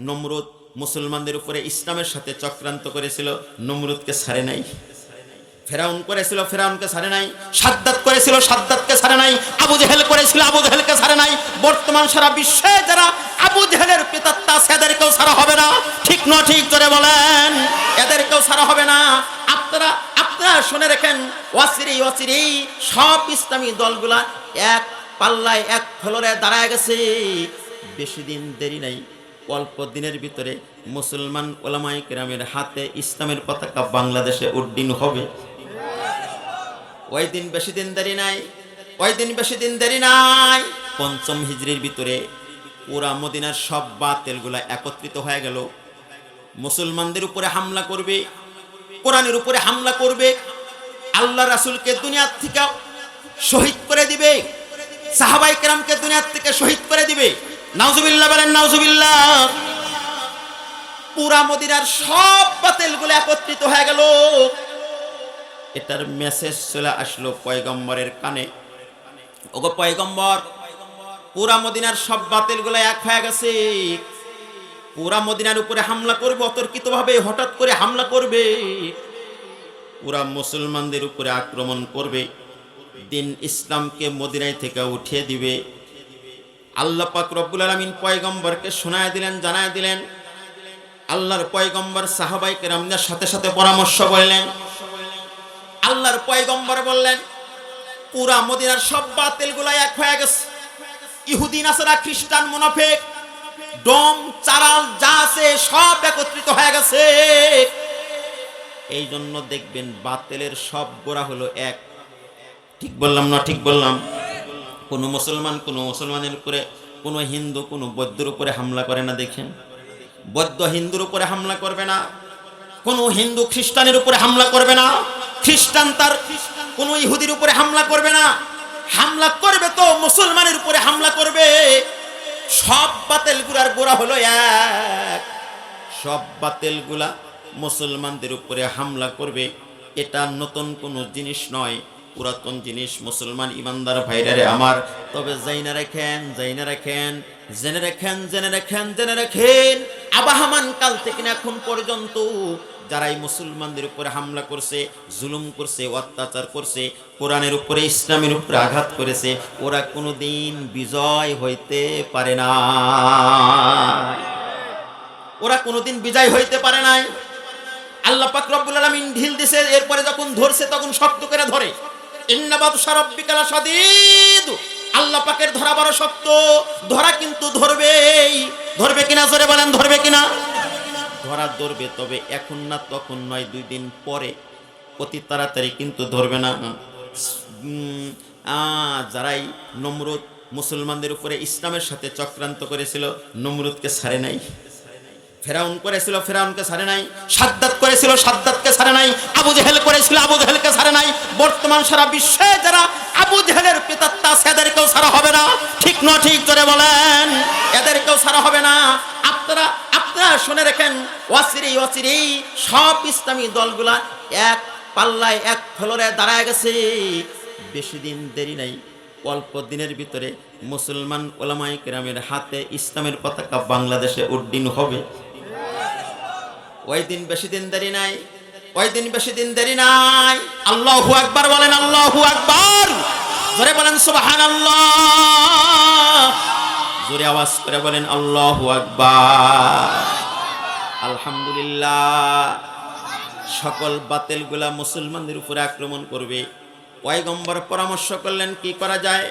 নমরুদ মুসলমানদের উপরে ইসলামের সাথে চক্রান্ত করেছিল, নমরুদকে ছাড়ে নাই। ফেরাউন করেছিল, ফেরাউনকে ছাড়ে নাই। সাদ্দাত করেছিল, সাদ্দাতকে ছাড়ে নাই। আবু জেহেল করেছিল, আবু জেহেলকে ছাড়ে নাই। বর্তমান সারা বিশ্বে যারা আবু জেহেলের প্রেতাত্মা আছে এদেরকেও ছাড়া হবে না। ঠিক না ঠিক করে বলেন, এদেরকেও ছাড়া হবে না। আপনারা আপনারা শুনে রাখেন, ওয়াসিরি ওয়াসিরি সব ইসলামী দলগুলা এক পাল্লায় এক ফ্লোরে দাঁড়ায় গেছে। বেশি দিন দেরি নাই, অল্প দিনের ভিতরে মুসলমান ওলামায়ে কেরামের হাতে ইসলামের পতাকা বাংলাদেশে উড্ডীন হবে। ওই দিন বেশি দিন দেরি নাই, ওই দিন বেশি দিন দেরি নাই। পঞ্চম হিজরির ভিতরে পুরা মদিনার সব বাতিলগুলা একত্রিত হয়ে গেল। মুসলমানদের উপরে হামলা করবে, কোরআনের উপরে হামলা করবে, আল্লাহ রাসূলকে দুনিয়া থেকে শহীদ করে দিবে, সাহাবায়ে কেরামকে দুনিয়া থেকে শহীদ করে দিবে। নাউজুবিল্লাহ বলেন, নাউজুবিল্লাহ। পুরা মদিনার সব বাতিলগুলো একত্রিত হয়ে গেল। এটার মেসেজ চলে আসলো পয়গম্বরের কানে। ওগো পয়গম্বর, পুরা মদিনার সব বাতিলগুলো এক হয়ে গেছে, পুরা মদিনার উপরে হামলা করবে, অতর্কিতভাবে হঠাৎ করে হামলা করবে, পুরা মুসলমানদের উপরে আক্রমণ করবে, দিন ইসলামকে মদিনায় থেকে উঠিয়ে দিবে। আল্লাহ পাক রব্বুল আলামিন পয়গম্বরকে শোনায় দিলেন, জানায় দিলেন। আল্লাহর পয়গম্বর সাহাবায়ে কেরামদের সাথে সাথে পরামর্শ করলেন। আল্লাহর পয়গম্বর বললেন, পুরা মদিনার সব বাতিলগুলো এক হয়ে গেছে। ইহুদি নাসারা খ্রিস্টান মুনাফিক ডং চারাল যা আছে সব একত্রিত হয়ে গেছে। এই জন্য দেখবেন বাতিলের সব গোড়া হলো এক। ঠিক বললাম না? ঠিক বললাম? কোনো মুসলমানের উপরে, কোনো হিন্দু কোনো বৌদ্ধের উপরে হামলা করে না। দেখেন, বৌদ্ধ হিন্দুর উপরে হামলা করবে না, কোনো হিন্দু খ্রিস্টানের উপরে হামলা করবে না, খ্রিস্টান তার কোনো ইহুদির উপরে হামলা করবে না। হামলা করবে তো মুসলমানের উপরে হামলা করবে। সব বাতিলগুলার গোড়া হলো এক। সব বাতিলগুলা মুসলমানদের উপরে হামলা করবে। এটা নতুন কোনো জিনিস নয়, পুরাতন জিনিস। মুসলমান ইমানদার ভাইরারে আমার, তবে জেনে রাখেন, জেনে রাখেন, জেনে রাখেন, জেনে রাখেন, জেনে রাখেন, আবাহমান কাল থেকে এখন পর্যন্ত যারাই মুসলমানদের উপরে হামলা করছে, জুলুম করছে, অত্যাচার করছে, কোরআনের উপরে ইসলামের উপরে আঘাত করেছে, ওরা কোনোদিন বিজয় হইতে পারে না। ওরা কোনোদিন বিজয় হইতে পারে নাই। আল্লাহ পাক রব্বুল আলামিন ঢিল দিছে, এরপরে যখন ধরছে তখন শক্ত করে ধরে। ইন্না বাতশা রাব্বিকা লাশাদীদ। আল্লাহ পাকের ধরা বড় শক্ত। ধরা কিন্তু ধরবেই। ধরবে কিনা জোরে বলেন, ধরবে কিনা? ধরা ধরবে, তবে এখন না, তখন নয়, 2 দিন পরে, অতি তাড়াতাড়ি কিন্তু ধরবে না। যারাই নমরুদ মুসলমানদের উপরে ইসলামের সাথে চক্রান্ত করেছিল, নমরুদকে ছাড়ে নাই। ফেরাউন করেছিল, ফেরাউনকে ছাড়ে নাই। সাদ্দাত করেছিল, সাদ্দাতকে ছাড়ে নাই। আবু জেহেল করেছিল, আবু জেহেলকে ছাড়ে নাই। বর্তমান সারা বিশ্বে যারা আবু জেহেলের প্রেতাত্মা আছে এদেরকেও ছাড়া হবে না। ঠিক না ঠিক করে বলেন, এদেরকেও ছাড়া হবে না। আপনারা আপনারা শুনে রাখেন, ওয়াসিরি ওয়াসিরি সব ইসলামী দলগুলা এক পাল্লায় এক ফ্লোরে দাঁড়ায় গেছে। বেশি দিন দেরি নাই, অল্প দিনের ভিতরে মুসলমান ওলামায়ে কেরামের হাতে ইসলামের পতাকা বাংলাদেশে উড্ডীন হবে। ওই দিন বেশি দিন দেরি নাই, ওই দিন বেশি দিন দেরি নাই। আল্লাহু আকবার বলেন, আল্লাহু আকবার। জোরে বলেন সুবহানাল্লাহ। জোরে আওয়াজ করে বলেন আল্লাহু আকবার। আলহামদুলিল্লাহ। সকল বাতিলগুলা মুসলমানদের উপরে আক্রমণ করবে। পয়গম্বর পরামর্শ করলেন কি করা যায়।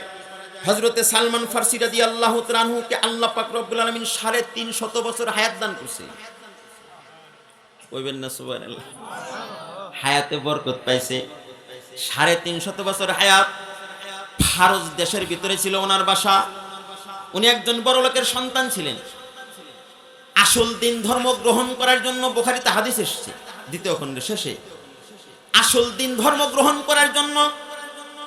হযরতে সালমান ফারসি রাদিয়াল্লাহু তাআলা আনহুকে আল্লাহ পাক রব্বুল আলামিন 350 বছর হায়াত দান করছে। কইবেন না সুবহানাল্লাহ? হায়াতে বরকত পাইছে। 350 বছর হায়াত। ফারস দেশের ভিতরে ছিল ওনার বাসা। উনি একজন বড় লোকের সন্তান ছিলেন। আসল দিন ধর্ম গ্রহণ করার জন্য বুখারীতে হাদিস এসেছে, 2য় খণ্ডের শেষে। আসল দিন ধর্ম গ্রহণ করার জন্য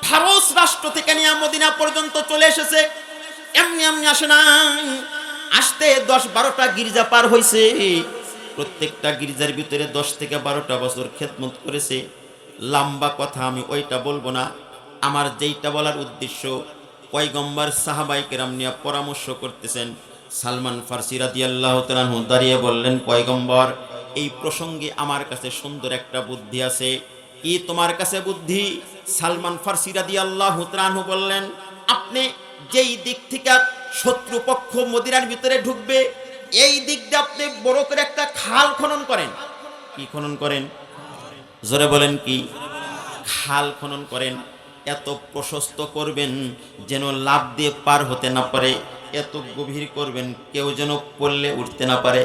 ফারস রাষ্ট্র থেকে নিয়ে মদিনা পর্যন্ত চলে এসেছে। এমনি এমনি আসে না, আসতে 10-12টা গির্জা পার হয়েছে। প্রত্যেকটা গির্জার ভিতরে 10 থেকে 12টা বছর খেদমত করেছে। লম্বা কথা আমি ওইটা বলবো না। আমার যেইটা বলার উদ্দেশ্য, পয়গম্বর সাহাবায়ে কেরাম নিয়ে পরামর্শ করতেছেন। সালমান ফার্সি রাদিয়াল্লাহু তাআলা আনহু দাঁড়িয়ে বললেন, পয়গম্বর, এই প্রসঙ্গে আমার কাছে সুন্দর একটা বুদ্ধি আছে। কি তোমার কাছে বুদ্ধি? সালমান ফার্সি রাদিয়াল্লাহু তাআলা আনহু বললেন, আপনি যেই দিক থেকে শত্রুপক্ষ মদিনার ভিতরে ঢুকবে, এই দিক দিয়ে আপনি বড় করে একটা খাল খনন করেন। কি খনন করেন? জোরে বলেন, কি খাল খনন করেন। এত প্রশস্ত করবেন যেন লাফ দিয়ে পার হতে না পারে, এত গভীর করবেন কেউ যেন পড়লে উঠতে না পারে।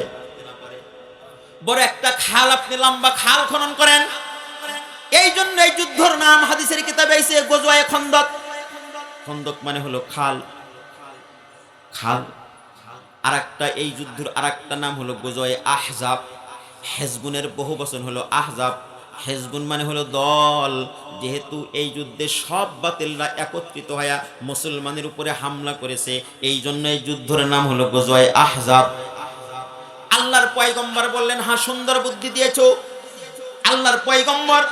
বড় একটা খাল, আপনি লম্বা খাল খনন করেন। এই জন্য এই যুদ্ধের নাম হাদিসের কিতাবে আছে গজওয়ায়ে খন্দক। খন্দক মানে হলো খাল। খাল। আরেকটা এই যুদ্ধের আরেকটা নাম হলো গজওয়ায়ে আহজাব। হেজবুনের বহু বচন হলো আহজাব। হেজবুন মানে হলো দল। যেহেতু এই যুদ্ধে সব বাতিলরা একত্রিত হয়ে মুসলমানের উপরে হামলা করেছে, এই জন্য এই যুদ্ধের নাম হলো গজওয়ায়ে আহজাব। আল্লাহর পয়গম্বর বললেন, হ্যাঁ, সুন্দর বুদ্ধি দিয়েছো। আল্লাহর পয়গম্বর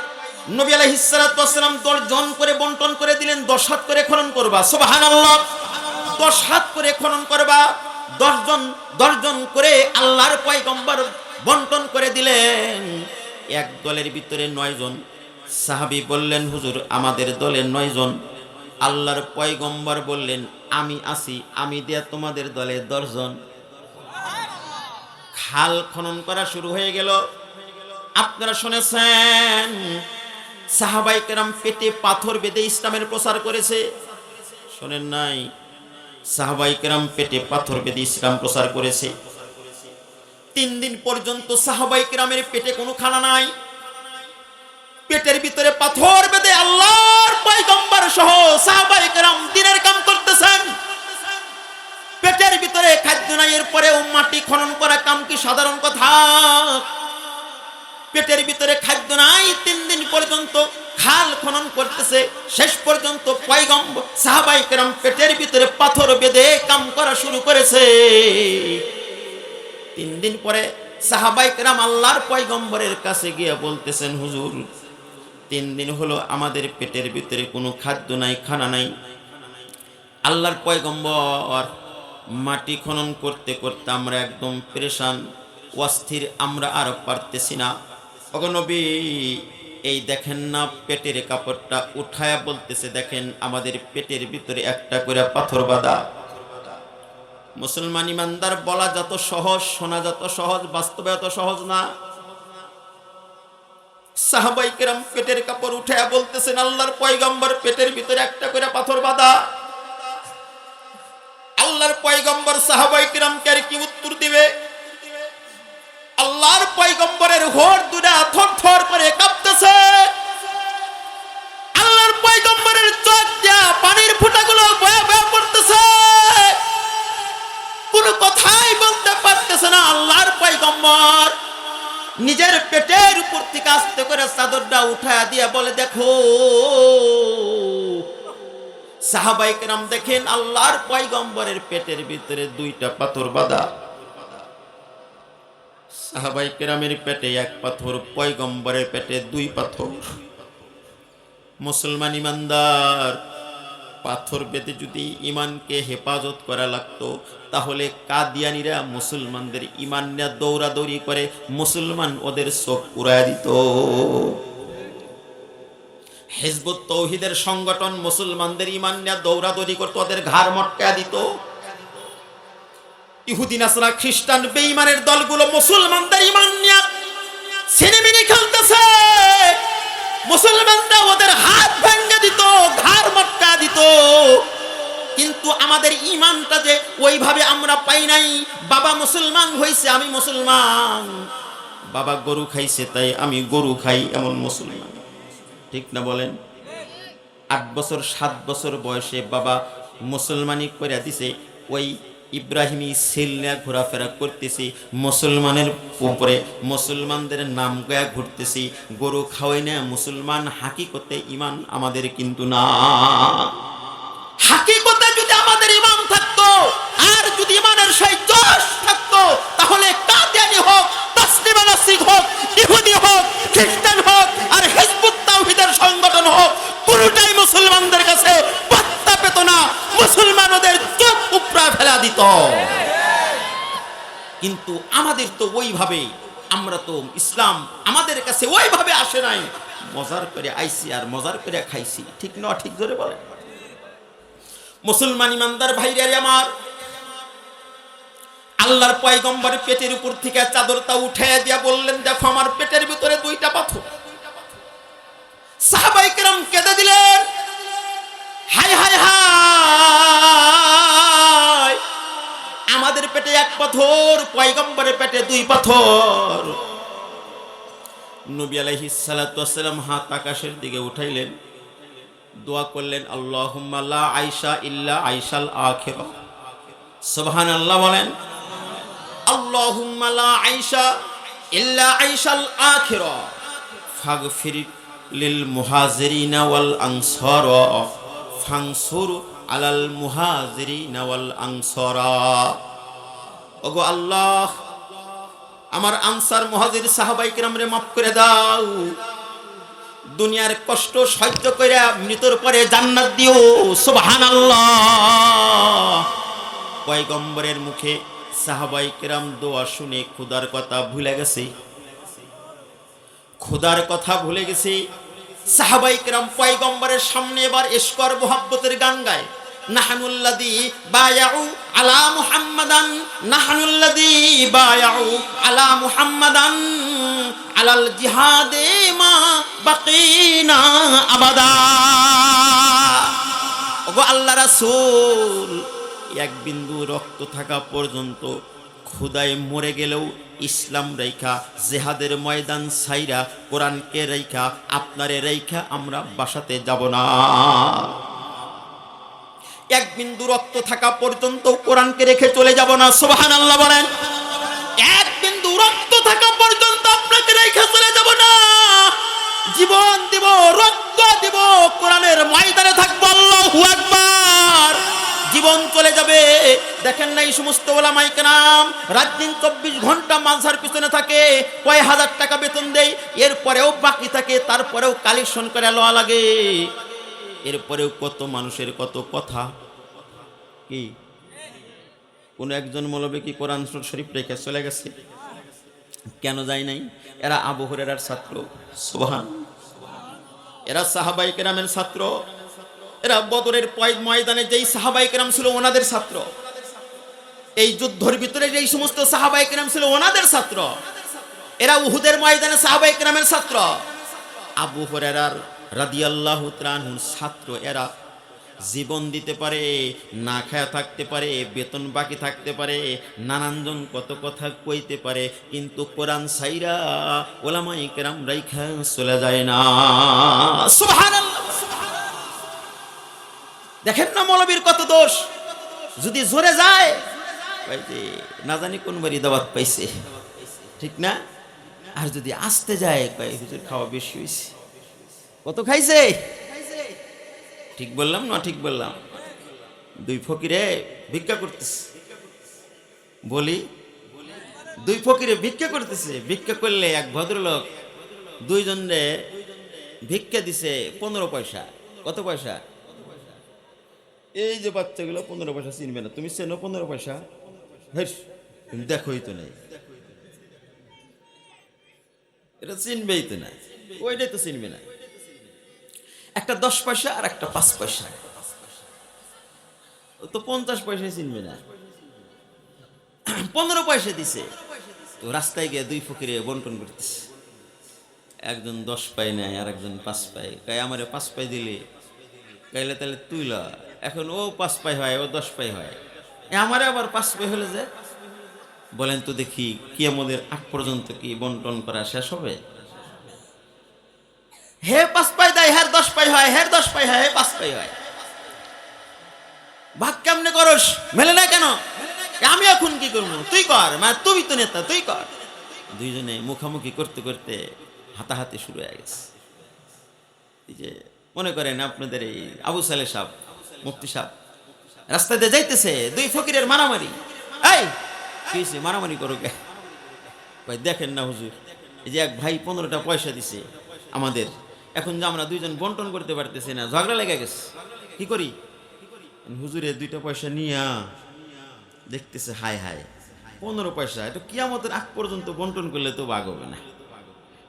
নবী আলাইহিস সালাতু ওয়াস সালাম 10 জন করে বন্টন করে দিলেন, 10 হাত করে খনন করবা। সুবহানাল্লাহ। 10 হাত করে খনন করবা। 10 জন করে আল্লাহর পয়গম্বর বন্টন করে দিলেন। এক দলের ভিতরে 9 জন। সাহাবী বললেন, হুজুর, আমাদের দলে 9 জন। আল্লাহর পয়গম্বর বললেন, আমি আছি, আমি দিয়া তোমাদের দলে 10 জন। খাল খনন করা শুরু হয়ে গেল। আপনারা শুনেছেন সাহাবায়ে কেরাম পেটে পাথর বেঁধে ইসলামের প্রচার করেছে। শোনেন নাই? সাহাবায়ে কেরাম পেটে পাথর বেঁধে ইসলাম প্রচার করেছে। 3 দিন পর্যন্ত সাহাবায়ে কেরামের পেটে কোনো খানা নাই। পেটের ভিতরে পাথর বেঁধে আল্লাহর পয়গম্বর সহ সাহাবায়ে কেরাম দিনের কাম করতেছেন। পেটের ভিতরে খাদ্য নাই, এরপরেও মাটি খনন করা কাম কি সাধারণ কথা? পেটের ভিতরে খাদ্য নাই, 3 দিন পর্যন্ত খাল খনন করতেছে। শেষ পর্যন্ত পয়গম্বর সাহাবায়ে কেরাম পেটের ভিতরে পাথর বেঁধে কাম করা শুরু করেছে। 3 দিন পরে সাহাবায়ে কেরাম আল্লাহর পয়গম্বরের কাছে গিয়ে বলতেছেন, হুজুর, 3 দিন হলো আমাদের পেটের ভিতরে কোনো খাদ্য নাই, খানা নাই। আল্লাহর পয়গম্বর, মাটি খনন করতে করতে আমরা একদম পেরেশান, অস্থির, আমরা আর পারতেছি না। ওগো নবী, এই দেখেন না, পেটের কাপড়টা উঠায়া বলতেছে, দেখেন আমাদের পেটের ভিতরে একটা করে পাথর বাঁধা। মুসলমান ইমানদার বলা যত সহজ, শোনা যত সহজ, বাস্তবে এত সহজ না। সাহাবায়ে কেরাম পেটের কাপড় উঠায়া বলতেছেন, আল্লাহর পয়গম্বর, পেটের ভিতরে একটা করে পাথর বাঁধা। আল্লাহর পয়গম্বর সাহাবায়ে কেরামকে আর কি উত্তর দিবে? আল্লাহর পয়গম্বরের হোড় দুটা থরথর করে কাঁপতেছে। আল্লাহর পয়গম্বরের চোখ দিয়া পানির ফোঁটাগুলো বয়ে বয়ে পড়তেছে। কোনো কথাই বলতে পারতেছে না। আল্লাহর পয়গম্বর নিজের পেটের উপর থেকে আস্তে করে চাদরটা উঠায়া দিয়া বলে, দেখো। সাহাবায়ে কেরাম দেখেন আল্লাহর পয়গম্বরের পেটের ভিতরে 2টা পাথর বাঁধা। সাহাবায়ে কেরামের পেটে 1 পাথর, পয়গম্বরের পেটে 2 পাথর। মুসলমান ইমানদার, পাথর বেঁধে যদি ইমানকে হেফাজত করা লাগতো, তাহলে কাদিয়ানীরা মুসলমানদের ইমান নিয়ে দৌড়াদৌড়ি করে মুসলমান ওদের চোখ উড়ায় দিত। হিজবুত তৌহিদের সংগঠন মুসলমানদের ইমান নিয়ে দৌড়াদৌড়ি করতো, ওদের ঘাড় মটকায়া দিত। ইহুদি নাসরা খ্রিস্টান বেঈমানের দলগুলো মুসলমানদের ঈমান নিয়ে ছিনিমিনি খেলতেছে। মুসলমানরা ওদের হাত ভেঙে দিত, ঘাড় মটকা দিত। কিন্তু আমাদের ঈমানটা যে ওইভাবে আমরা পাই নাই। বাবা মুসলমান হইছে, আমি মুসলমান। বাবা গরু খাইছে, তাই আমি গরু খাই, এমন মুসলমান। ঠিক না বলেন? 8 বছর 7 বছর বয়সে বাবা মুসলমানি করে দিছে। ওই ইব্রাহিমী সেল নিয়ে ঘোরাফেরা করতেছি, মুসলমানের উপরে মুসলমানদের নাম গায়ে ঘুরতেছি। গরু খাওয়াই না মুসলমান, হাকিকতে ইমান আমাদের কিন্তু না। হাকিকতে যদি আমাদের ইমান থাকতো, আর যদি ইমানের সেই জোশ থাকতো, তাহলে কাদিয়ানী হোক, তাসলিমা নাসরিক হোক, ইহুদি হোক, খ্রিস্টান হোক, আর হিজবুত তাওহীদের সংগঠন হোক, পুরোটাই মুসলমানদের কাছে পাত্তা পেত না। মুসলমানদের চোখ উপড়া ফেলা দিত। কিন্তু আমাদের তো ওইভাবে, আমরা তো ইসলাম আমাদের কাছে ওইভাবে আসে নাই, মজার করে আইসি আর মজার করে খাইছি। ঠিক না ঠিক জোরে বলে? মুসলমান ইমানদার ভাইরা আমার, আল্লাহর পয়গম্বর পেটের উপর থেকে চাদরটা উঠাইয়া দিয়া বললেন, দেখো আমার পেটের ভিতরে দুইটা পাথর। সাহাবায়ে কেরাম কেঁদে দিলেন, হায় হায় হায়, আমাদের পেটে এক পাথর, পয়গম্বরের পেটে দুই পাথর। নবী আলাইহিস সালাতু ওয়াস সালাম হাত আকাশের দিকে উঠাইলেন, দোয়া করলেন, আল্লাহুম্মা লা আইশা ইল্লা আইশাল আখিরা। সুবহানাল্লাহ বলেন। আল্লাহুম্মা লা আইশা ইল্লা আইশাল আখিরা ফাগফির লিল মুহাজিরিনা ওয়াল আনসার ফানসুর আলাল মুহাজিরিনা ওয়াল আনসারা। ওগো আল্লাহ, আমার আনসার মুহাজির সাহাবায়ে কেরামরে মাফ করে দাও, দুনিয়ার কষ্ট সহ্য করে মৃত্যুর পরে জান্নাত দিও। সুবহানাল্লাহ। পয়গম্বরের মুখে সাহাবায়ে কেরাম দোয়া শুনে খোদার কথা ভুলে গেছে, খোদার কথা ভুলে গেছে। সাহাবায়ে কেরাম পয়গম্বরের সামনে এবার ইশকর মুহাব্বতের গান গায়, নাহনুল্লাযী বায়াউ আলা মুহাম্মাদান, নাহনুল্লাযী বায়াউ আলা মুহাম্মাদান আলাল জিহাদে মা বাকিনা আবাদা। ওগো আল্লাহ রাসূল, এক বিন্দু রক্ত থাকা পর্যন্ত খোদায় মরে গেলেও ইসলাম রেখা, জিহাদের ময়দান ছাইরা, কোরআনকে রেখা, আপনারে রেখা আমরা বাসাতে যাব না। এক বিন্দু রক্ত থাকা পর্যন্ত কোরআনকে রেখে চলে যাব না। সুবহানাল্লাহ বলেন। এক বিন্দু রক্ত থাকা পর্যন্ত আপনাকে রেখে চলে যাব না। জীবন দিব, রক্ত দিব, কোরআনের ময়দানে থাকবো। আল্লাহু আকবার। জীবন চলে যাবে। দেখেন না এই সমস্ত ওলামায়ে কেরাম রাত দিন 24 ঘন্টা মাঝহার পিছনে থাকে, কয় হাজার টাকা বেতন দেয়, এরপরেও বাকি থাকে, তারপরেও কালেকশন করে লওয়া লাগে, এরপরেও কত মানুষের কত কথা। কি কোন একজন মৌলবী কি কোরআন শরীফ রেখে চলে গেছে? কেন যায় নাই? এরা আবু হুরায়রার ছাত্র। সুবহান। এরা সাহাবায়ে কেরামের ছাত্র। এরা বদরের ময়দানে যেই সাহাবায়ে কেরাম ছিল ওনাদের ছাত্র, এই যুদ্ধের ভিতরে যেই সমস্ত সাহাবায়ে কেরাম ছিল ওনাদের ছাত্র। এরা উহুদের ময়দানে সাহাবায়ে কেরামের ছাত্র। আবু হুরায়রা রাদিয়াল্লাহু তাআলা আনহুর ছাত্র। এরা জীবন দিতে পারে, না খায়া থাকতে পারে, বেতন বাকি থাকতে পারে, নানানজন কত কথা কইতে পারে, কিন্তু কোরআন ছাইরা ওলামায়ে কেরাম রাইখা চলে যায় না। সুবহানাল্লাহ। দেখেন না মৌলবীর কত দোষ। যদি জোরে যায় না জানি কোন বাড়ি দাওয়াত পাইছে, ঠিক না? আর যদি আসতে যায় হুজুর খাওয়া বেশি হয়েছে। কত খাইছে? ঠিক বললাম না ঠিক বললাম? দুই ফকিরে ভিক্ষা করতেছে, বলি দুই ফকিরে ভিক্ষা করতেছে। ভিক্ষা করলে এক ভদ্রলোক দুইজনে ভিক্ষা দিছে 15 পয়সা। কত পয়সা? এই যে বাচ্চাগুলো 15 পয়সা চিনবে না। তুমি চেনো 15 পয়সা? তুমি দেখোই তো নাই, এটা চিনবেই তো না, ওইটাই তো চিনবে না। একটা 10 পয়সা আর একটা 5 পয়সা, তো 50 পয়সায় চিনবে না। 15 পয়সা দিছে। তো রাস্তায় গিয়ে দুই ফকিরে বন্টন করতেছে। একজন 10 পাই নেয় আর একজন 5 পাই। কাই আমারে 5 পাই দিলে, কাইলে তাহলে তুই ল। এখন ও 5 পাই হয়, ও 10 পাই হয়, আমারে আবার 5 পাই হলে যে। বলেন তো দেখি কিয়ামতের আগ পর্যন্ত কি বন্টন করা শেষ হবে? হে 5 পাই দেয়, হের 10 পাই হয়, হের 10 পাই হয়, হে 5 পাই হয়। ভাগ কেমনে করস? মেলে না কেন? আমি এখন কি করবো? তুই কর, মানে তুই তো নেতা, তুই কর। দুইজনে মুখামুখি করতে করতে হাতাহাতি শুরু হয়ে গেছে। এই যে মনে করেন আপনাদের এই আবু সালেহ সাহেব, মুফতি সাহেব রাস্তা দিয়ে যাইতেছে, দুই ফকিরের মারামারি। এই কি হয়েছে? মারামারি করো কে? ভাই দেখেন না হুজুর, এই যে এক ভাই 15টা পয়সা দিছে আমাদের, এখন যে আমরা দুইজন বন্টন করতে পারতেছি না, ঝগড়া লেগে গেছে। কি করি? হুজুরে 2টা পয়সা নিয়া দেখতেছে, হায় হায় 15 পয়সা, এটা কিয়ামতের আগ পর্যন্ত বন্টন করলে তো ভাগ হবে না।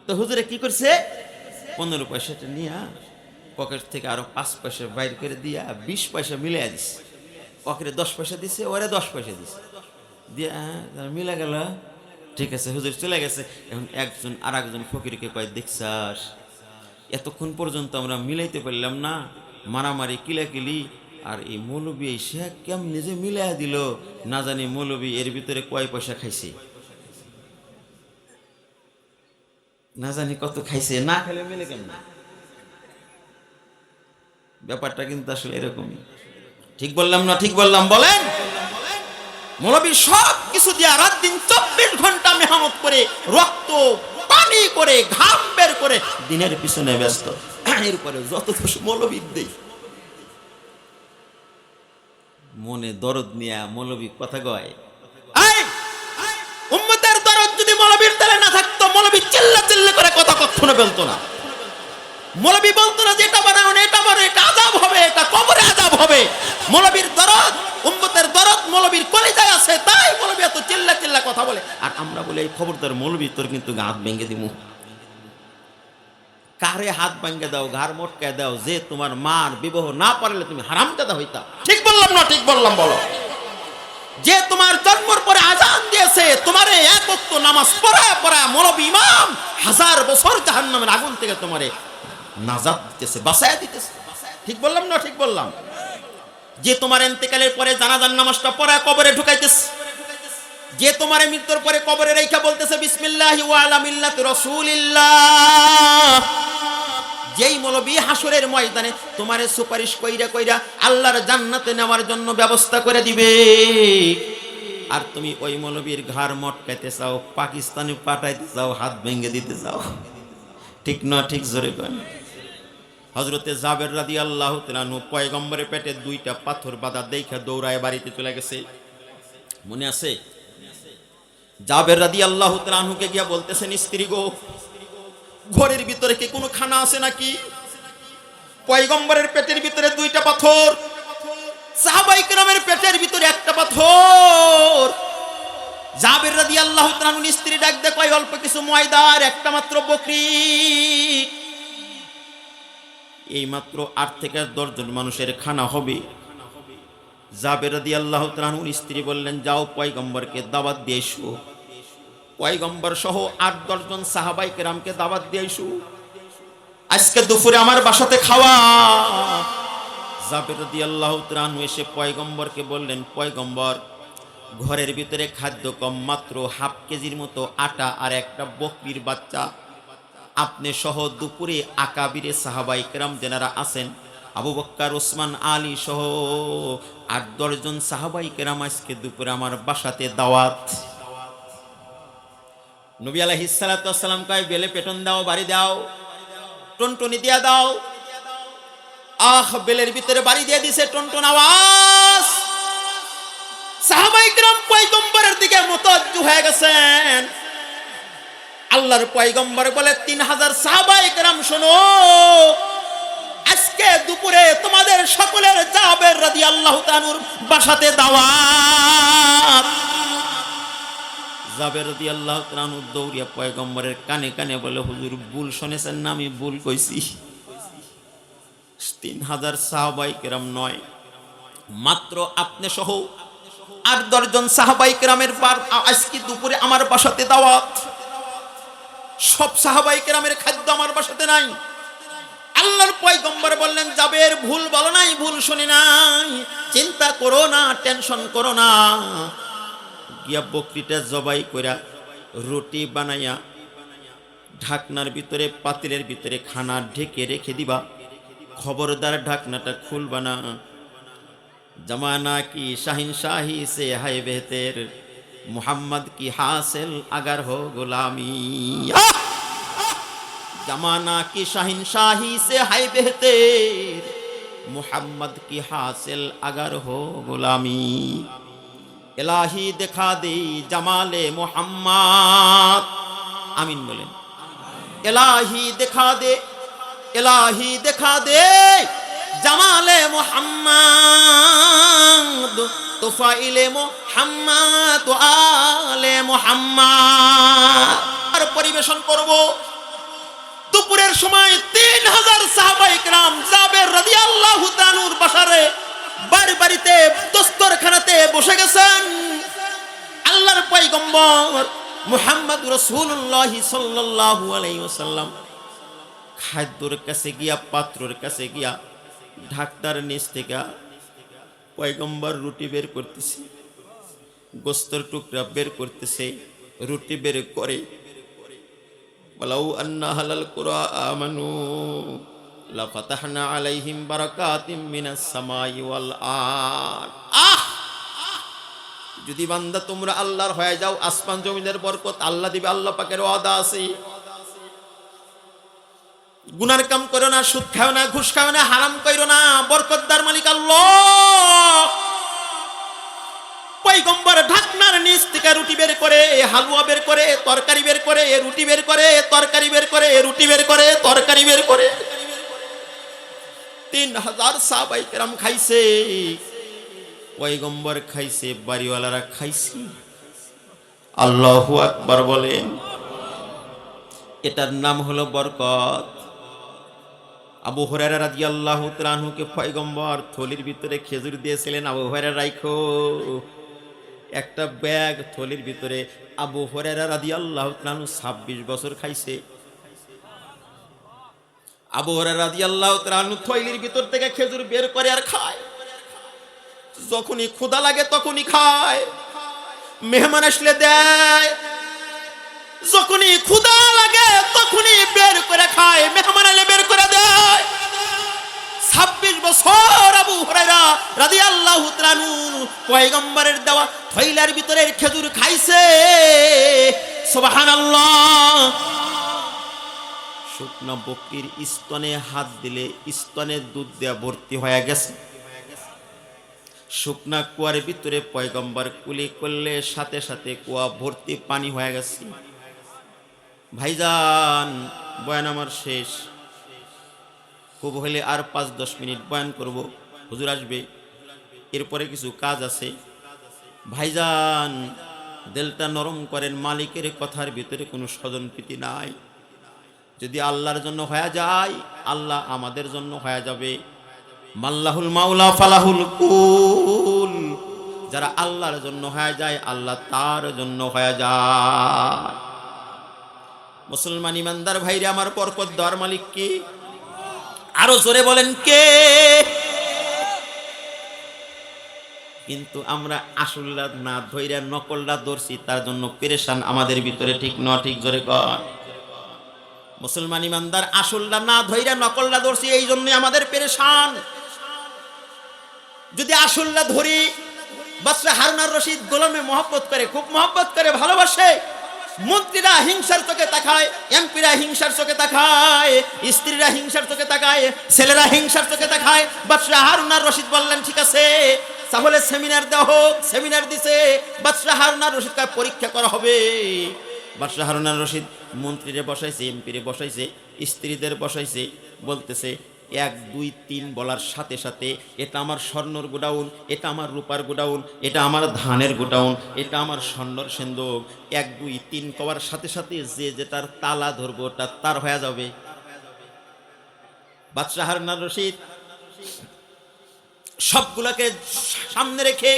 তো হুজুরে কি করছে, 15 পয়সাটা নিয়ে পকেট থেকে আরো 5 পয়সা বাইর করে দিয়া 20 পয়সা মিলিয়ে দিছে। ওকে 10 পয়সা দিছে, ওরে 10 পয়সা দিছে, দিয়া মিলে গেল। ঠিক আছে, হুজুর চলে গেছে। এখন একজন আর একজন ফকিরকে কয়, দেখছাস এতক্ষণ পর্যন্ত আমরা মিলাইতে পারলাম না, মারামারি কিলাকিলি, আর এই মৌলবী এই সে কেমনে যে মিলাই দিল, না জানি মৌলবী এর ভিতরে কয় পয়সা খাইছে, না জানি কত খাইছে, না খেলে মিলে কেমন। ব্যাপারটা কিন্তু আসলে এরকমই। ঠিক বললাম না ঠিক বললাম বলেন? মৌলবী সব কিছু দিয়ে রাত দিন 24 ঘন্টা মেহনত করে, রক্ত পানি করে, ঘাম বের করে দিনের পিছনে ব্যস্ত। এরপরে যত দোষ মৌলবীর দেই, মনে দরদ নিয়ে মৌলবী কথা কয়। উম্মতের দরদ যদি মৌলবীর তালে না থাকতো, মৌলবী চিল্লা চিল্লা করে কথা কখনো বলতো না। মৌলবী বলতো না যে এটা বানাও না, এটা বানাও, এটা আযাব হবে, এটা কবরে আযাব হবে। মৌলবীর দরদ, উম্মতের দরদ মৌলবীর কলিজায় আছে, তাই মৌলবী এত চিল্লা চিল্লা কথা বলে। আর আমরা বলি, এই খবরদার মৌলবী, তোর কিন্তু হাত ভেঙে দিমু। কারে হাত ভেঙে দাও, ঘাড় মটকায় দাও, যে তোমার মার বিবাহ না পারলে তুমি হারামজাদা হইতা। ঠিক বললাম না ঠিক বললাম বলো? যে তোমার জন্মের পরে আজান দিয়েছে, তোমারে এক ওয়াক্ত নামাজ পড়ায় পড়ায় মৌলবী ইমাম 1000 বছর জাহান্নামের আগুন থেকে তোমারে নাজাত দিতেছে, বাঁচায় দিতেছে। ঠিক বললাম না ঠিক বললাম? যে তোমার ইন্তেকালের পরে জানাজার নামাজটা পড়ায় কবরে ঢুকাইতেছে, যে তোমার মৃত্যুর পরে কবরে রেখা বলতেছে বিসমিল্লাহি ওয়া আলা মিল্লাতি রাসূলিল্লাহ, যেই মৌলবী হাসরের ময়দানে তোমারে সুপারিশ কইরা কইরা আল্লাহর জান্নাতে নেওয়ার জন্য ব্যবস্থা করে দিবে, আর তুমি ওই মৌলবীর ঘাড় মটকাইতে চাও, পাকিস্তানে পাঠাইতে চাও, হাত ভেঙে দিতে চাও। ঠিক না ঠিক? জোরে করেন। হযরতে জাবের রাদিয়াল্লাহু তাআলা আনহু পয়গম্বরের পেটে 2টা পাথর বাঁধা দেখে দৌড়ায় বাড়িতে চলে গেছে। মনে আছে? জাবের রাদিয়াল্লাহু তাআলা আনহুকে গিয়া বলতেছেন, স্ত্রী গো, ঘরের ভিতরে কি কোনো খানা আছে নাকি? পয়গম্বরের পেটের ভিতরে 2টা পাথর, সাহাবায়ে কেরামের পেটের ভিতরে 1টা পাথর। জাবের রাদিয়াল্লাহু তাআলা আনহু স্ত্রী ডাক দেয়, কয় অল্প কিছু ময়দার 1টা মাত্র বকরি, এই মাত্র 8 থেকে 10 জন মানুষের খানা হবে। জাবের রাদিয়াল্লাহু তাআলা আনহুর স্ত্রী বললেন, যাও পয়গম্বরকে দাওয়াত দিয়ে এসো। পয়গম্বর সহ 8-10 জন সাহাবায়ে কেরামকে দাওয়াত দিয়ে এসো, আজকে দুপুরে আমার বাসাতে খাওয়া। জাবের রাদিয়াল্লাহু তাআলা আনহু এসে পয়গম্বরকে বললেন, পয়গম্বর, ঘরের ভিতরে খাদ্য কম, মাত্র হাফ কেজির মতো আটা আর 1টা বকরির বাচ্চা। আপনি সহ দুপুরে আকাবিরে সাহাবায়ে কেরাম যারা আছেন, আবু বকর, ওসমান, আলী সহ 8-10 জন সাহাবায়ে কেরাম আজকে দুপুরে আমার বাসাতে দাওয়াত। নবী আলাইহিস সালাতু ওয়াস সালাম কয়, বেলে পেটন দাও, বাড়ি দাও, টনটনি দিয়া দাও। বেলের ভিতরে বাড়ি দিয়ে দিছে, টনটন আওয়াজ। সাহাবায়ে কেরাম পয়গম্বরের দিকে মুতাওয়াজ্জিহ হয়ে গেছেন। আল্লাহর পয়গম্বর বলে, 3000 সাহাবায়ে কেরাম শোনো, আজকে দুপুরে তোমাদের সকলের জাবের রাদিয়াল্লাহু তাআলা আনহুর বাসাতে দাওয়াত। জাবের রাদিয়াল্লাহু তাআলা আনহু দৌড়িয়া পয়গম্বরের কানে কানে বলে, হুজুর ভুল শুনেছেন না, আমি ভুল কইছি। 3000 সাহাবায়ে কেরাম নয়, মাত্র আপনি সহ 8-10 জন সাহাবায়ে কেরামের আজকে দুপুরে আমার বাসাতে দাওয়াত। সব সাহাবায়ে কেরামের খাদ্য আমার বাসাতে নাই। আল্লাহর পয়গম্বর বললেন, জাবের ভুল বলো নাই, ভুল শুনি নাই, চিন্তা করো না, টেনশন করো না। গিয়া বকরিটা জবাই কইরা রুটি বানাইয়া ঢাকনার ভিতরে, পাতিলের ভিতরে খানা ঢেকে রেখে দিবা। খবরদার ঢাকনাটা খুলবা না। जमाना की शहनशाही से है बेहतर, मोहम्मद की हासिल अगर हो गुलामी। जमाना की शहनशाही से है बेहतर, मोहम्मद की हासिल अगर हो गुलामी। इलाही दिखा दे जमाले मोहम्मद, आमीन बोलें। इलाही दिखा दे, इलाही दिखा दे जमाले मोहम्मद, তুফাইলে মুহাম্মাদ ও আলে মুহাম্মাদ আর পরিবেশন করব। দুপুরের সময় 3000 সাহাবায়ে কেরাম জাবের রাদিয়াল্লাহু তাআলার বাসারে বাড়ি বাড়িতে দস্তরখানাতে বসে গেছেন। আল্লাহর পয়গম্বর মুহাম্মদ রাসূলুল্লাহ সাল্লাল্লাহু আলাইহি ওয়াসাল্লাম খাদ্যর কাছে গিয়া, পাত্রর কাছে গিয়া ঢাকনার নিচ থেকে পয়গম্বর রুটি বের করতেছে, গোস্তের টুকরা বের করতেছে। রুটি বের করে ওয়ালাউ আন্না হালাল কুরা আমানু লা ফাতাহনা আলাইহিম বারাকাতিম মিনাস সামাই ওয়াল আরদ। যদি বান্দা তোমরা আল্লাহর হয়ে যাও, আসমান জমিনের বরকত আল্লাহ দিবে, আল্লাহ পাকের ওয়াদা আছে। গুনার কাম করো না, সুদ খাও না, ঘুষ খাও না, হারাম করো না, বরকতদার মালিক আল্লাহ। পয়গম্বর ঢাকনার নিচ থেকে রুটি বের করে, হালুয়া বের করে, তরকারি বের করে, রুটি বের করে, তরকারি বের করে, রুটি বের করে, তরকারি বের করে। 3000 সাহাবায়ে কেরাম খাইছে, পয়গম্বর খাইছে, বাড়িওয়ালারা খাইছে। আল্লাহু আকবার বলেন। এটার নাম হলো বরকত। আবু হুরায়রা রাদিয়াল্লাহু তাআলা আনহুকে পয়গম্বর থলির ভিতরে খেজুর দিয়েছিলেন, আবু হুরায়রা রাখো। একটা ব্যাগ থলির ভিতরে আবু হুরায়রা রাদিয়াল্লাহু তাআলা আনহু 26 বছর খাইছে। আবু হুরায়রা রাদিয়াল্লাহু তাআলা আনহু থলির ভিতর থেকে খেজুর বের করে আর খায়। যখনই ক্ষুধা লাগে তখনই খায়, মেহমান আসলে দেয়। যখনই ক্ষুধা লাগে তখনই বের করে খায়, মেহমান এলে বের করে দেয়। 26 বছর আবু হুরায়রা রাদিয়াল্লাহু তাআলা আনহু পয়গম্বরের দেওয়া থৈলার ভিতরে খেজুর খাইছে। সুবহানাল্লাহ। শুকনা বকরির স্তনে হাত দিলে স্তনের দুধ দেয়া ভর্তি হয়ে গেছে। শুকনা কুয়ার ভিতরে পয়গম্বর কুলি করলে সাথে সাথে কুয়া ভর্তি পানি হয়ে গেছে। ভাইজান, বয়ান আমার শেষ, খুব হলে আর 5-10 মিনিট বয়ান করব, হুজুর আসবে, এরপরে কিছু কাজ আছে। ভাইজান, দিলটা নরম করেন, মালিকের কথার ভিতরে কোনো স্বজনপ্রীতি নাই। যদি আল্লাহর জন্য হয়ে যায়, আল্লাহ আমাদের জন্য হয়ে যাবে। মাল্লাহুল মাওলা ফালাহুল কুল। যারা আল্লাহর জন্য হয়ে যায়, আল্লাহ তার জন্য হয়ে যায়। মুসলমান ইমানদার ভাইরে আমার, বরকত দেওয়ার মালিক কে? আরো জোরে বলেন কে? কিন্তু আমরা আসলটা না ধইরা নকলটা ধরছি, তার জন্য পেরেশান আমাদের ভিতরে, ঠিক না? ঠিক জোরে কর। মুসলমান ইমানদার আসলটা না ধইরা নকলটা ধরছি, এই জন্য আমাদের পেরেশান। যদি আসলটা ধরি, বাদশা হারুন আর রশিদ গোলামে মহব্বত করে, খুব মহব্বত করে, ভালোবাসে। মন্ত্রীরা হিংসার চোখে তাকায়, এমপিরা হিংসার চোখে তাকায়, স্ত্রীরা হিংসার চোখে তাকায়, ছেলেরা হিংসার চোখে তাকায়। বাদশা হারুন আর রশিদ বললেন, ঠিক আছে, তাহলে সেমিনার দেওয়া হোক। সেমিনার দিছে। বাদশা হারুন আর রশিদকে পরীক্ষা করা হবে। বাদশা হারুন আর রশিদ মন্ত্রীরে বসাইছে, এমপিরে বসাইছে, স্ত্রীদের বসাইছে। বলতেছে 1, 2, 3 বলার সাথে সাথে, এটা আমার স্বর্ণর গোডাউন, এটা আমার রূপার গোডাউন, এটা আমার ধানের গোডাউন, এটা আমার স্বর্ণর সিন্ধুক। 1, 2, 3 কবার সাথে সাথে যে যেটার তালা ধরবো ওটা তার হয়ে যাবে। বাদশা হারুন আর রশিদ সবগুলোকে সামনে রেখে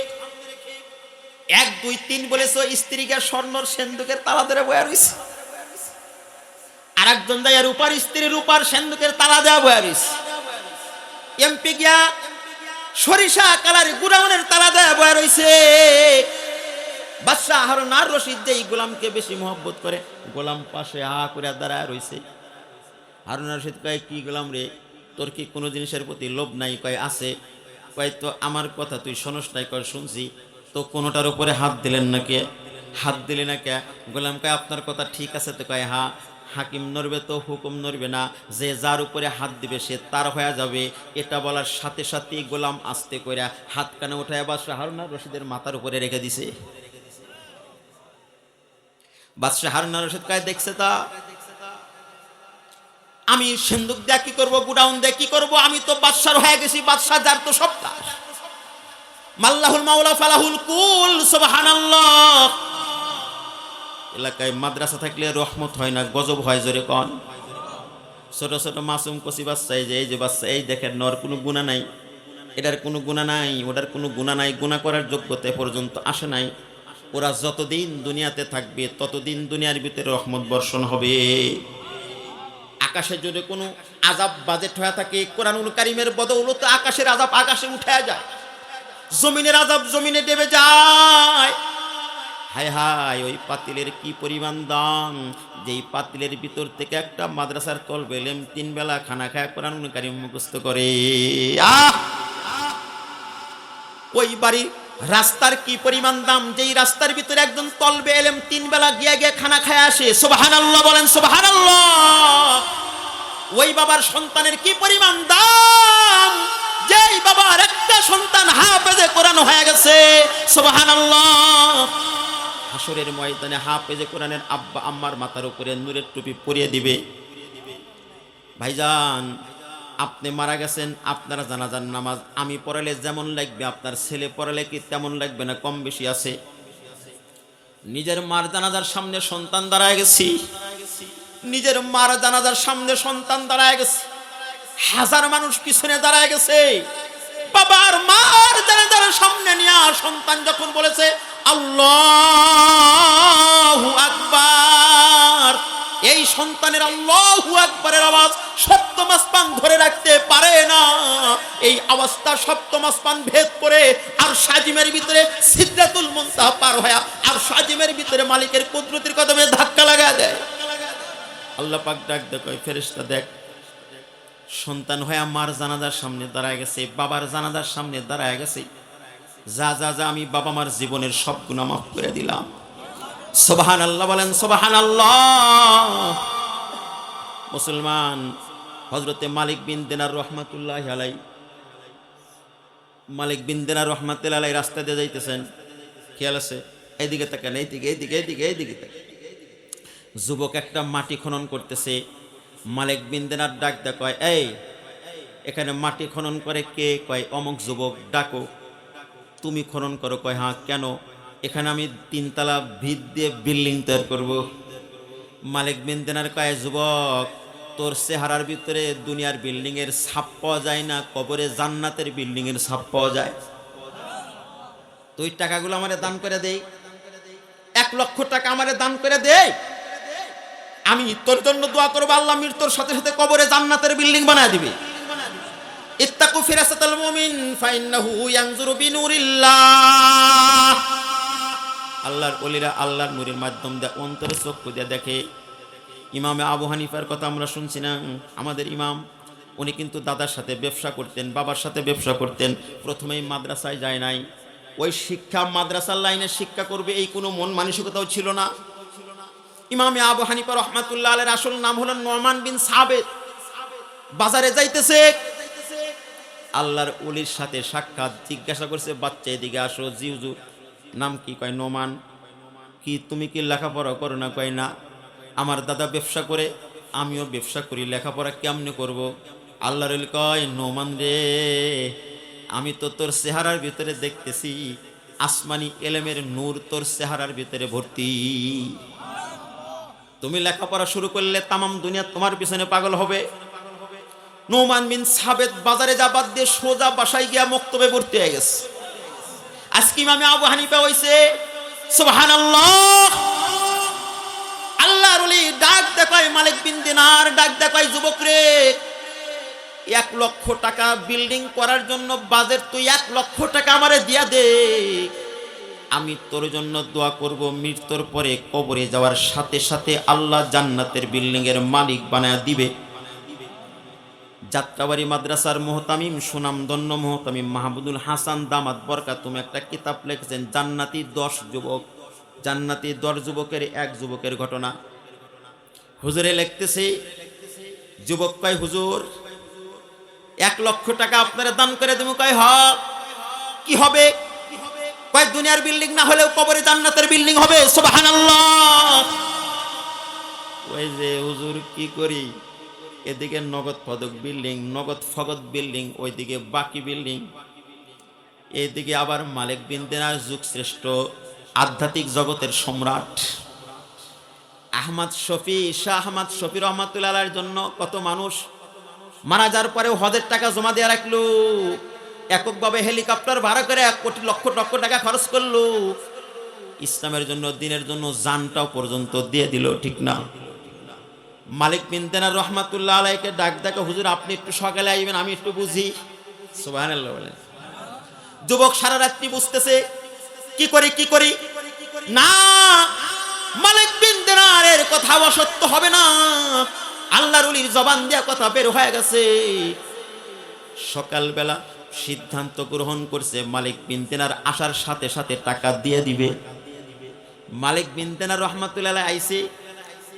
1, 2, 3 বলেছ, স্ত্রীকে স্বর্ণর সিন্ধুকের তালা ধরে বয়া রইছে। আর একজন যায় রূপার স্ত্রী রূপার সিন্ধুকের তালা দেওয়া বয়া রইছে। এমপি গিয়া সরিষা কালার গোডাউনের তালা দেওয়া বয়া রইছে। বাদশা হারুন আর রশিদ যেই গোলামকে বেশি মহব্বত করে, গোলাম পাশে হা করে দাঁড়ায় রইছে। হারুন আর রশিদ কয়, কি গোলাম রে, তোর কি কোনো জিনিসের প্রতি লোভ নাই? কয় আছে। কয়, তো আমার কথা তুই শোনস নাই? কয় শুনছি। তো কোনোটার উপরে হাত দিলেন না কে? হাত দিলে না কে? গোলাম কয়, আপনার কথা ঠিক আছে। তো কয়, হ্যাঁ। হাকিম নড়বে তো হুকুম নড়বে না, যে যার উপরে হাত দিবে সে তার হয়ে যাবে। এটা বলার সাথে সাথে গোলাম আস্তে করে হাত কানে উঠায় বাদশা হারুন আর রশিদের মাথার উপরে রেখে দিছে। বাদশা হারুন আর রশিদ কয়, দেখছে তা, আমি সিন্ধুক দিয়ে কি করবো, গোডাউন দিয়ে কি করবো? আমি তো বাদশার হয়ে গেছি, বাদশা যার তো সব কাজ। মাল্লাহুল মাওলা ফালাহুল কুল, সুবহানাল্লাহ। এলাকায় মাদ্রাসা থাকলে রহমত হয় না, গজব হয়, জোরে কোন। ছোট ছোট মাসুম কচি বাচ্চা, এই যে বাচ্চা, এই দেখেন, ওর কোনো গুনাহ নাই, এটার কোনো গুনাহ নাই, ওটার কোনো গুনাহ নাই, গুনাহ করার যোগ্যতা পর্যন্ত আসে নাই। ওরা যতদিন দুনিয়াতে থাকবে ততদিন দুনিয়ার ভিতরে রহমত বর্ষণ হবে। আকাশে যদি কোনো আযাব বাজেট হয়ে থাকে, কোরআনুল কারীমের বদৌলতে আকাশের আযাব আকাশে উঠে যায়, জমিনের আযাব জমিনে দেবে যায়। হায় হায়, ওই পাতিলের কি পরিমাণ দাম, যেই পাতিলের ভিতর থেকে একটা মাদ্রাসার তলবে ইলম 3 বেলা খানা খায় কোরআনুল কারীম মুখস্থ করে। ওই বাড়ির রাস্তার কি পরিমাণ দাম, যেই রাস্তার ভিতরে একজন তলবে ইলম 3 বেলা গিয়ে গিয়ে খানা খায় আসে। সুবহানাল্লাহ বলেন, সুবহানাল্লাহ। ওই বাবার সন্তানের কি পরিমাণ দাম, যেই বাবার একটা সন্তান হাফেজে কোরআন হয়ে গেছে। সুবহানাল্লাহ। হাসরের ময়দানে হাফেজে কোরআনের আব্বা আম্মার মাথার উপরে নূরের টুপি পরিয়ে দিবে। ভাইজান, আপনি মারা গেছেন, আপনারা জানাজার নামাজ আমি পড়ালে যেমন লাগবে, আপনার ছেলে পড়ালে কি তেমন লাগবে না? কম বেশি আছে। নিজের মার জানাজার সামনে সন্তান দাঁড়ায় গেছি, নিজের মার জানাজার সামনে সন্তান দাঁড়ায় গেছে, হাজার মানুষ পিছনে দাঁড়ায় গেছে। বাবার মার জানাজার সামনে নিয়ে সন্তান যখন বলেছে আল্লাহু আকবার, এই সন্তানের আল্লাহু আকবারের আওয়াজ সপ্তম আসমান ধরে রাখতে পারে না। এই আওয়াজটা সপ্তম আসমান ভেদ করে আর সাজিমের ভিতরে সিদরাতুল মুনতাহা পার হয়ে আর সাজিমের ভিতরে মালিকের কুদরতের কদমে ধাক্কা লাগায় দেয়। আল্লাহ পাক ডাক দেয়, কয় ফেরেশতা দেখ, সন্তান হয়ে মার জানাজার সামনে দাঁড়ায় গেছে, বাবার জানাজার সামনে দাঁড়ায় গেছে। যা যা যা, আমি বাবা মার জীবনের সব গুনাহ মাফ করে দিলাম। সুবহানাল্লাহ বলেন, সুবহানাল্লাহ। মুসলমান হযরতে মালিক বিন দিনার রহমাতুল্লাহি আলাইহি, মালিক বিন দিনার রহমাতুল্লাহি আলাইহি রাস্তা দিয়ে যাইতেছেন, খেয়াল আছে? এইদিকে তাকান, এইদিকে এইদিকে এইদিকে এইদিকে তাকান। যুবক একটা মাটি খনন করতেছে। মালিক বিন দিনার ডাক দেয়, কয় এই এখানে মাটি খনন করে কে? কয় অমুক যুবক। ডাকো। তুমি খনন করো? কয় হ্যাঁ। কেন? এখানে আমি 3 তলা ভিত দিয়ে বিল্ডিং তৈরি করব। মালিক বিন দিনার কয়, যুবক, তোর চেহারার ভিতরে দুনিয়ার বিল্ডিং এর ছাপ পাওয়া যায় না, কবরে জান্নাতের বিল্ডিং এর ছাপ পাওয়া যায়। তুই টাকাগুলো আমারে দান করে দেই, 1 লক্ষ টাকা আমারে দান করে দে, আমি তোর জন্য দোয়া করব, আল্লাহ মৃত্যুর সাথে সাথে কবরে জান্নাতের বিল্ডিং বানায় দিবে। ইত্তাকু ফিরাসাতাল মুমিন ফাইন্নাহু ইয়ানজুরু বিনুরিল্লাহ। আল্লাহর ওলিরা আল্লাহর নূরের মাধ্যম দিয়ে অন্তরে চক্ষু দিয়ে দেখে। ইমামে আবু হানিফার কথা আমরা শুনছি না? আমাদের ইমাম, উনি কিন্তু দাদার সাথে ব্যবসা করতেন, বাবার সাথে ব্যবসা করতেন। প্রথমেই মাদ্রাসায় যায় নাই। ওই শিক্ষা মাদ্রাসার লাইনে শিক্ষা করবে এই কোনো মন মানসিকতাও ছিল না। ইমামে আবু হানিফা রহমাতুল্লাহ আলাইহির আসল নাম হলো নোমান বিন সাবেত। বাজারে যাইতেছে, আল্লাহর ওলির সাথে সাক্ষাৎ। জিজ্ঞাসা করছে, বাচ্চা এদিকে আসো। জি হুজুর। নাম কি? কয় নোমান। কি তুমি কি লেখাপড়া করো না? কয় না। আমার দাদা ব্যবসা করে, আমিও ব্যবসা করি, লেখাপড়া কেমনে করব? আল্লাহর ওলি কয়, নোমান রে, আমি তো তোর চেহারার ভিতরে দেখতেছি আসমানি এলেমের নূর তোর চেহারার ভিতরে ভর্তি। তুমি লেখাপড়া শুরু করলে তামাম দুনিয়া তোমার পিছনে পাগল হবে। নোমান বিন সাবেত বাজারে যা বাদ দিয়ে সোজা বাসায় গিয়া মক্তবে ভর্তি হয়ে গেছে। আজকে ইমামে আবু হানিফা হইছে। সুবহানাল্লাহ। আল্লাহর ওলি ডাক দেখায় মালিক বিন দিনার, ডাক দেখায়, যুবক রে, 1 লক্ষ টাকা বিল্ডিং করার জন্য বাজেট, তুই 1 লক্ষ টাকা আমারে দিয়া দে, আমি তোর জন্য দোয়া করব, মৃত্যুর পরে কবরে যাওয়ার সাথে সাথে আল্লাহ জান্নাতের বিল্ডিং এর মালিক বানায় দিবে। যাত্রাবাড়ি মাদ্রাসার মুহতামিম, সুনামধন্য মুহতামিম মাহমুদুল হাসান দামাত বরকাতুম একটা কিতাব লিখেছেন, জান্নাতি 10 যুবক। জান্নাতি 10 যুবকের 1 যুবকের ঘটনা। হুজুরে লিখতেছে, যুবক কয়, হুজুর 1 লক্ষ টাকা আপনারা দান করে দেবো। কয় হ, কি হবে? কয় দুনিয়ার বিল্ডিং না হলেও কবরে জান্নাতের বিল্ডিং হবে। সুবহানাল্লাহ। ওই যে হুজুর কি করি, এদিকে নগদ পদক বিল্ডিং, নগদ ফগত বিল্ডিং, ওইদিকে বাকি বিল্ডিং। এইদিকে আবার মালিক বিন দিনার যুগ শ্রেষ্ঠ আধ্যাত্মিক জগতের সম্রাট আহমদ শফি, শাহ আহমদ শফি রহমাতুল্লাহ আলাইহির জন্য কত মানুষ মারা যাওয়ার পরেও হজের টাকা জমা দিয়ে রাখলো, এককভাবে হেলিকপ্টার ভাড়া করে 1 কোটি লক্ষ লক্ষ টাকা খরচ করলো, ইসলামের জন্য দিনের জন্য জানটাও পর্যন্ত দিয়ে দিল, ঠিক না? মালিক বিন দিনার রহমাতুল্লাহ আলাইহিকে ডাক ডাকে, হুজুর আপনি একটু সকালে আইবেন, আমি একটু বুঝি। সুবহানাল্লাহ বলেন। যুবক সারা রাত্রি বুঝতেছে কি করি না, মালিক বিন দিনারের কথা অসত্য হবে না, আল্লাহর ওলির জবান দিয়া কথা বের হয়ে গেছে। সকালবেলা সিদ্ধান্ত গ্রহণ করছে মালিক বিন দিনার আসার সাথে সাথে টাকা দিয়ে দিবে। মালিক বিন দিনার রহমাতুল্লাহ আলাইহি আইছে,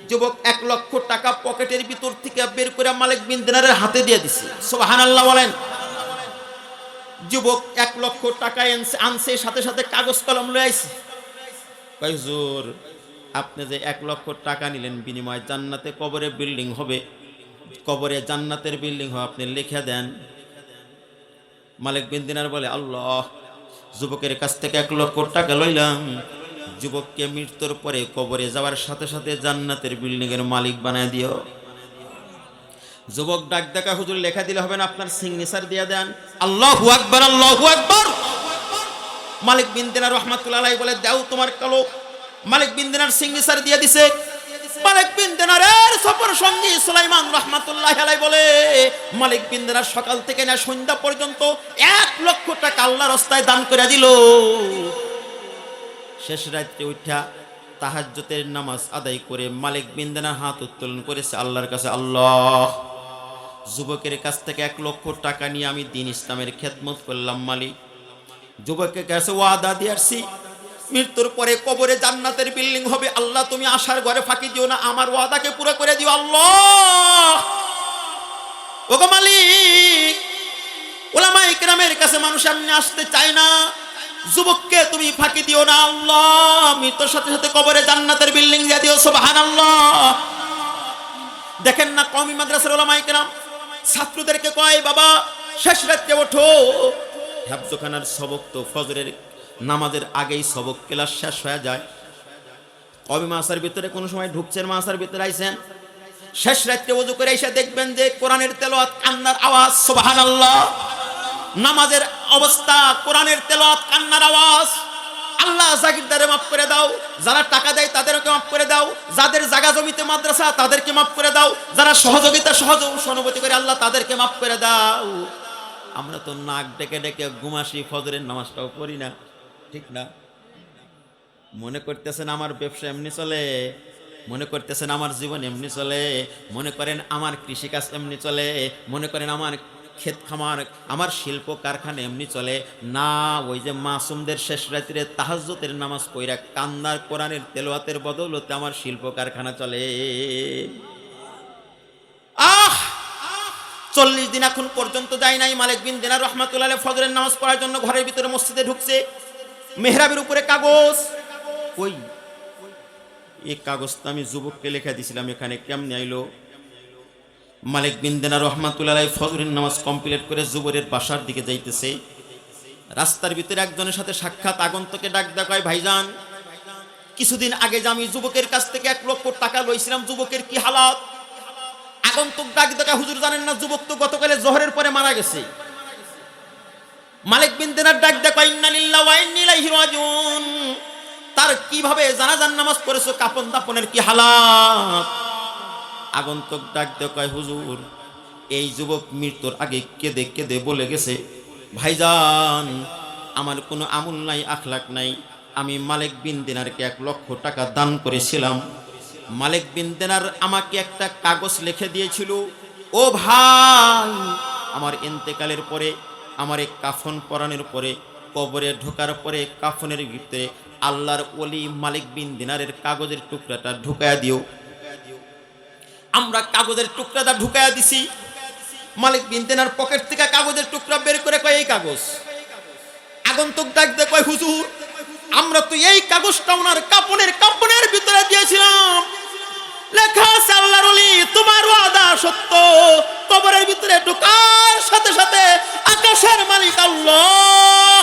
যুবক 1 লক্ষ টাকা পকেটের ভিতর থেকে বের করে মালিক বিন দিনারের হাতে দিয়ে দিছে। সুবহানাল্লাহ বলেন। যুবক 1 লক্ষ টাকা আনছে, সাথে সাথে কাগজ কলম লয়ে আইছে। কয় হুজুর আপনি যে 1 লক্ষ টাকা নিলেন বিনিময়ে জান্নাতে কবরে বিল্ডিং হবে, কবরে জান্নাতের বিল্ডিং হবে, আপনি লিখে দেন। মালিক বিন দিনার বলে আল্লাহ, যুবকের কাছ থেকে 1 লক্ষ টাকা লইলাম, যুবককে মৃত্যুর পরে কবরে যাওয়ার সাথে সাথে জান্নাতের বিল্ডিং এর মালিক বানায় দিও। যুবক ডাক ডাকা, হুজুর লেখা দিলে হবে না, আপনার সিগনেচার দিয়ে দেন। আল্লাহু আকবার, আল্লাহু আকবার। মালিক বিন দিনার রহমাতুল্লাহ আলাইহি বলে দাও তোমার কলম। মালিক বিন দিনার সিগনেচার দিয়ে দিছে। মালিক বিন দিনারের সফর সঙ্গী সুলাইমান রাহমাতুল্লাহি আলাইহি বলে, মালিক বিন দিনার সকাল থেকে না সন্ধ্যা পর্যন্ত 1 লক্ষ টাকা আল্লাহর রাস্তায় দান করে দিল। শেষ রাতে উঠা তাহাজ্জুদের নামাজ আদায় করে মালিক বিন দিনার হাত উত্তোলন করেছে আল্লাহর কাছে, আল্লাহ যুবকের কাছ থেকে 1 লক্ষ টাকা নিয়ে আমি দ্বীন ইসলামের খেদমত করলাম মালিক। যুবকের কাছে ওয়াদা দিয়ে আসছি, মৃত্যুর পরে কবরে জান্নাতের বিল্ডিং হবে, আল্লাহ তুমি আশার ঘরে ফাঁকি দিও না, আমার ওয়াদাকে পুরো করে দিও আল্লাহ। ওগো মালিক, উলামায়ে কেরামের কাছে মানুষ এমনি আসতে চায় না, যুবককে তুমি ফাঁকি দিও না আল্লাহ, মৃত্যুর সাথে সাথে কবরে জান্নাতের বিল্ডিং দিয়ে দিও। সুবহানাল্লাহ। দেখেন না কওমি মাদ্রাসার উলামায়ে কেরাম ছাত্রদেরকে কয়, বাবা শেষ রাতে ওঠো, হেফজখানার সবক তো ফজরের নামাজের আগেই সবক ক্লাস শেষ হয়ে যায়। কওমি মাদ্রাসার ভিতরে কোনো সময় ঢুকছেন, মাদ্রাসার ভিতরে আইছেন, শেষ রাতে ওযু করে এসে দেখবেন যে কোরআনের তেলাওয়াত, কান্নার আওয়াজ। সুবহানাল্লাহ। নামাজের অবস্থা, কোরআনের তেলাওয়াত, কান্নার আওয়াজ। আল্লাহ জাগিরদারে মাফ করে দাও, যারা টাকা দেয় তাদেরকে মাফ করে দাও, যাদের জায়গা জমিতে মাদ্রাসা তাদেরকে মাফ করে দাও, যারা সহযোগিতা সহানুভূতি করে আল্লাহ তাদেরকে মাফ করে দাও। আমরা তো নাক ডেকে ডেকে ঘুমাসি, ফজরের নামাজটাও পড়ি না, ঠিক না? মনে করতেছেন আমার ব্যবসা এমনি চলে, মনে করতেছেন আমার জীবন এমনি চলে, মনে করেন আমার কৃষিকাজ এমনি চলে, মনে করেন আমার ক্ষেত খামার, আমার শিল্প কারখানা এমনি চলে না। ওই যে মাসুমদের শেষ রাত্রে তাহাজ্জুদের নামাজ পড়া কান্নার কোরআনের তেলাওয়াতের বদৌলতে আমার শিল্প কারখানা চলে। 40 দিন এখন পর্যন্ত যায় নাই। মালিক বিন দিনার রহমাতুল্লাহ আলাইহি ফজরের নামাজ পড়ার জন্য ঘরের ভিতরে মসজিদে ঢুকছে, মেহরাবের উপরে কাগজ। ওই এই কাগজটা আমি যুবককে লেখা দিছিলাম, এখানে কেমনে আইলো? মালিক বিন দিনার রহমাতুল্লাহ আলাইহি ফজরের নামাজ কমপ্লিট করে যুবরের বাসার দিকে যাইতেছে। রাস্তার ভিতরে একজনের সাথে সাক্ষাৎ, আগন্তকে ডাক দেয়, ভাইজান কিছুদিন আগে যে আমি যুবকের কাছ থেকে 1 লক্ষ টাকা লইছিলাম, যুবকের কি হালাত? আগন্তুক ডাক দেয়, হুজুর জানেন না যুবক তো গতকালে জোহরের পরে মারা গেছে। মালিক বিন দিনার ডাক দেয়, ইন্না লিল্লাহি ওয়া ইন্না ইলাইহি রাজিউন। তার কিভাবে জানাজার নামাজ পড়েছো, কাফন দাফনের কি হালাত? আগন্তুক ডাক দেয়, হুজুর এই যুবক মৃত্যুর আগে কেঁদে কেঁদে বলে গেছে, ভাইজান আমার কোনো আমল নাই, আখলাক নাই, আমি মালিক বিন দিনারকে 1 লক্ষ টাকা দান করেছিলাম। মালিক বিন দিনার আমাকে একটা কাগজ লিখে দিয়েছিল, ও ভাই আমার ইন্তেকালের পরে, আমার এই কাফন পরানোর পরে, কবরে ঢোকার পরে কাফনের ভিতরে আল্লাহর ওলি মালিক বিন দিনারের কাগজের টুকরাটা ঢুকায়া দিও। আমরা কাগজের টুকরাটা ঢুকায়া দিছি। মালিক বিন দিনার পকেট থেকে কাগজের টুকরা বের করে কয়, এই কাগজ। আগন্তুক ডাক দেয়, কয় হুজুর আমরা তো এই কাগজটা ওনার কাপনের ভিতরে দিয়েছিলাম, লেখা আছে আল্লাহর ওলি তোমার ওয়াদা সত্য, কবরের ভিতরে ঢোকার সাথে সাথে আকাশের মালিক আল্লাহ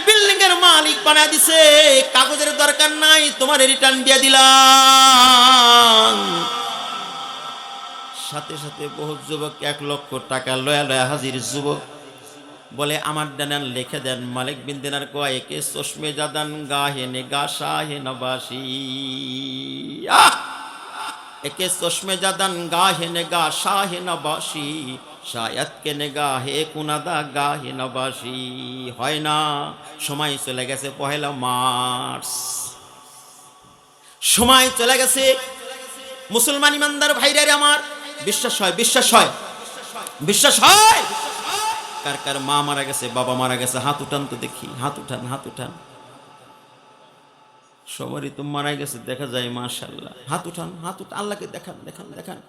বিল্ডিং এর মালিক বানায় দিছে, কাগজের দরকার নাই, তোমার রিটার্ন দিয়ে দিলাম। সাথে সাথে বহু যুবক 1 লক্ষ টাকা লয়া লয়া হাজির। যুবক বলে আমার ডানান লিখে দেন। মালিক বিন দিনার কয় একে চশমে জাদান গাহে নেগা শাহে নবাসী, একে চশমে জাদান গাহে নেগা শাহে নবাসী, শায়াত কে নেগাহে কুনাদা গাহে নবাসী। হয় না, সময় চলে গেছে 1 মার্চ, সময় চলে গেছে। মুসলমান ইমানদার ভাইরা আমার, বিশ্বাস হয়, বিশ্বাস হয়, বিশ্বাস হয়। কার কার মা মারা গেছে, বাবা মারা গেছে? হাত উঠান তো দেখি, হাত উঠান, হাত উঠান। সবারই তো মারা গেছে দেখা যায়, মাশাআল্লাহ। হাত উঠান, হাত উঠান, আল্লাহকে দেখান, দেখান, দেখান।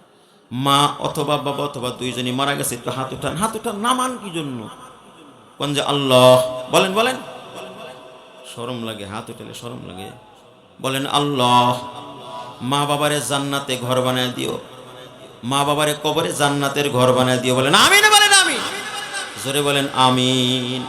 মা অথবা বাবা অথবা দুইজনই মারা গেছে, তো হাত উঠান, হাত উঠান। নামান কি জন্য? কোন যে আল্লাহ বলেন, বলেন। শরম লাগে, হাত উঠালে শরম লাগে। বলেন আল্লাহ, মা বাবারে জান্নাতে ঘর বানায় দিও, মা বাবারে কবরে জান্নাতের ঘর বানায় দিও। বলেন আমিন, বলেন আমিন, জোরে বলেন আমিন।